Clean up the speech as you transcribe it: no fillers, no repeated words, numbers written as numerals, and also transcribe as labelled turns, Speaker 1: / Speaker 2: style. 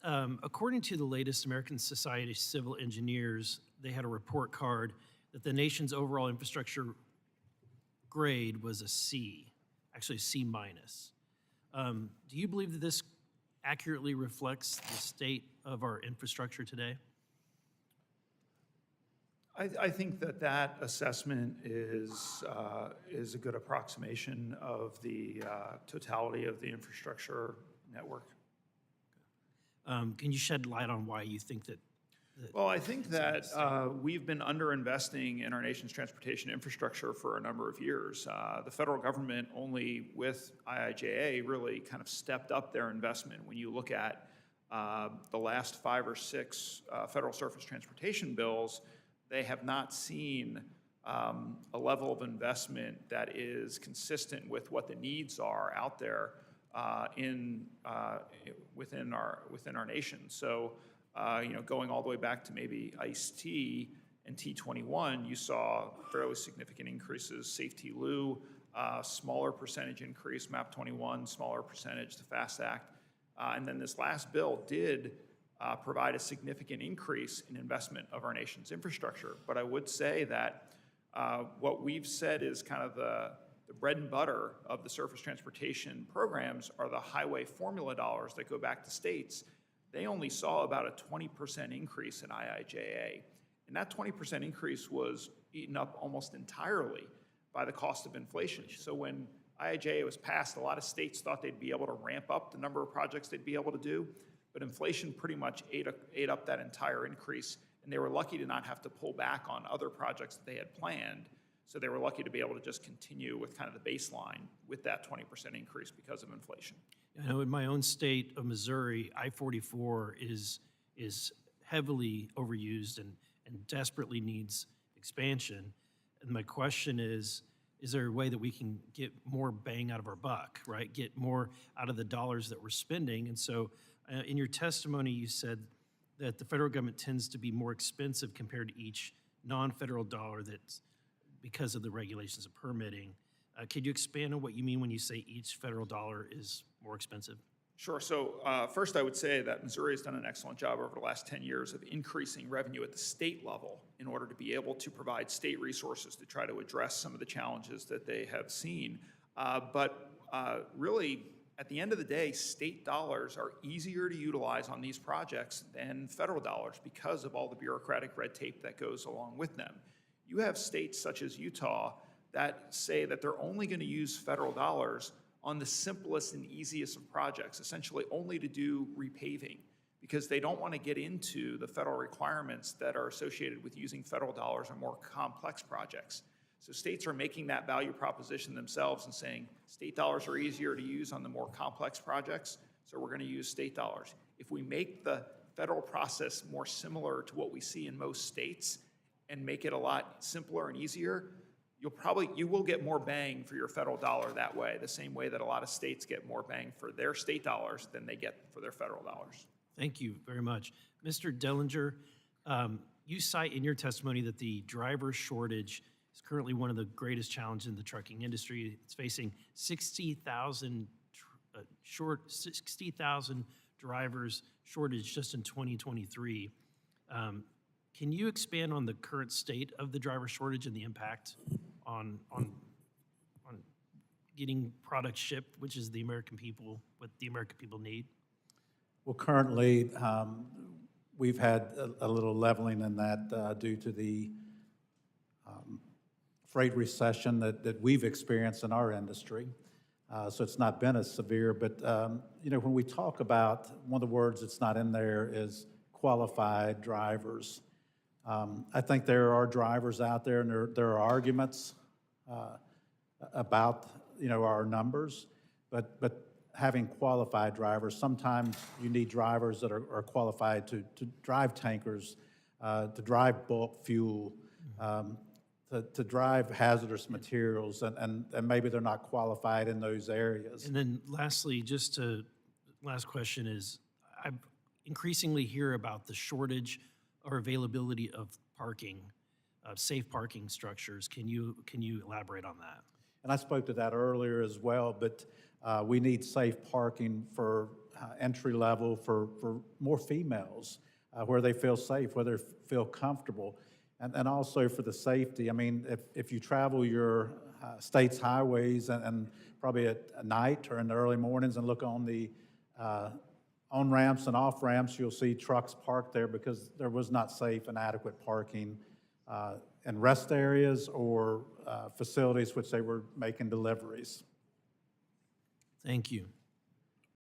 Speaker 1: According to the latest American Society of Civil Engineers, they had a report card that the nation's overall infrastructure grade was a C, actually a C minus. Do you believe that this accurately reflects the state of our infrastructure today?
Speaker 2: I think that assessment is a good approximation of the totality of the infrastructure network.
Speaker 1: Can you shed light on why you think that?
Speaker 2: Well, I think that we've been underinvesting in our nation's transportation infrastructure for a number of years. The federal government only with IIJA really kind of stepped up their investment. When you look at the last 5 or 6 federal surface transportation bills, they have not seen a level of investment that is consistent with what the needs are out there within our nation. So, going all the way back to maybe ICE-T and T21, you saw fairly significant increases. Safety Lou, smaller percentage increase. MAP 21, smaller percentage. The FAST Act, and then this last bill did provide a significant increase in investment of our nation's infrastructure. But I would say that what we've said is kind of the bread and butter of the surface transportation programs are the highway formula dollars that go back to states. They only saw about a 20% increase in IIJA. And that 20% increase was eaten up almost entirely by the cost of inflation. So when IIJA was passed, a lot of states thought they'd be able to ramp up the number of projects they'd be able to do. But inflation pretty much ate up that entire increase, and they were lucky to not have to pull back on other projects that they had planned. So they were lucky to be able to just continue with kind of the baseline with that 20% increase because of inflation.
Speaker 1: I know in my own state of Missouri, I-44 is heavily overused and desperately needs expansion. And my question is there a way that we can get more bang out of our buck, right? Get more out of the dollars that we're spending. And so in your testimony, you said that the federal government tends to be more expensive compared to each non-federal dollar that's because of the regulations of permitting. Could you expand on what you mean when you say each federal dollar is more expensive?
Speaker 2: Sure. So first, I would say that Missouri has done an excellent job over the last 10 years of increasing revenue at the state level in order to be able to provide state resources to try to address some of the challenges that they have seen. But really, at the end of the day, state dollars are easier to utilize on these projects than federal dollars because of all the bureaucratic red tape that goes along with them. You have states such as Utah that say that they're only going to use federal dollars on the simplest and easiest of projects, essentially only to do repaving, because they don't want to get into the federal requirements that are associated with using federal dollars on more complex projects. So states are making that value proposition themselves and saying state dollars are easier to use on the more complex projects, so we're going to use state dollars. If we make the federal process more similar to what we see in most states and make it a lot simpler and easier, you will get more bang for your federal dollar that way, the same way that a lot of states get more bang for their state dollars than they get for their federal dollars.
Speaker 1: Thank you very much. Mr. Dellinger, you cite in your testimony that the driver shortage is currently one of the greatest challenges in the trucking industry. It's facing 60,000 drivers shortage just in 2023. Can you expand on the current state of the driver shortage and the impact on getting products shipped, which is what the American people need?
Speaker 3: Well, currently, we've had a little leveling in that due to the freight recession that we've experienced in our industry. So it's not been as severe, but when we talk about, one of the words that's not in there is qualified drivers. I think there are drivers out there, and there are arguments about our numbers, but having qualified drivers, sometimes you need drivers that are qualified to drive tankers, to drive bulk fuel, to drive hazardous materials, and maybe they're not qualified in those areas.
Speaker 1: And then lastly, last question is, I increasingly hear about the shortage or availability of parking, safe parking structures. Can you elaborate on that?
Speaker 3: And I spoke to that earlier as well, but we need safe parking for entry level for more females, where they feel safe, where they feel comfortable, and also for the safety. I mean, if you travel your state's highways and probably at night or in the early mornings and look on the on-ramps and off-ramps, you'll see trucks parked there because there was not safe and adequate parking in rest areas or facilities which they were making deliveries.
Speaker 1: Thank you.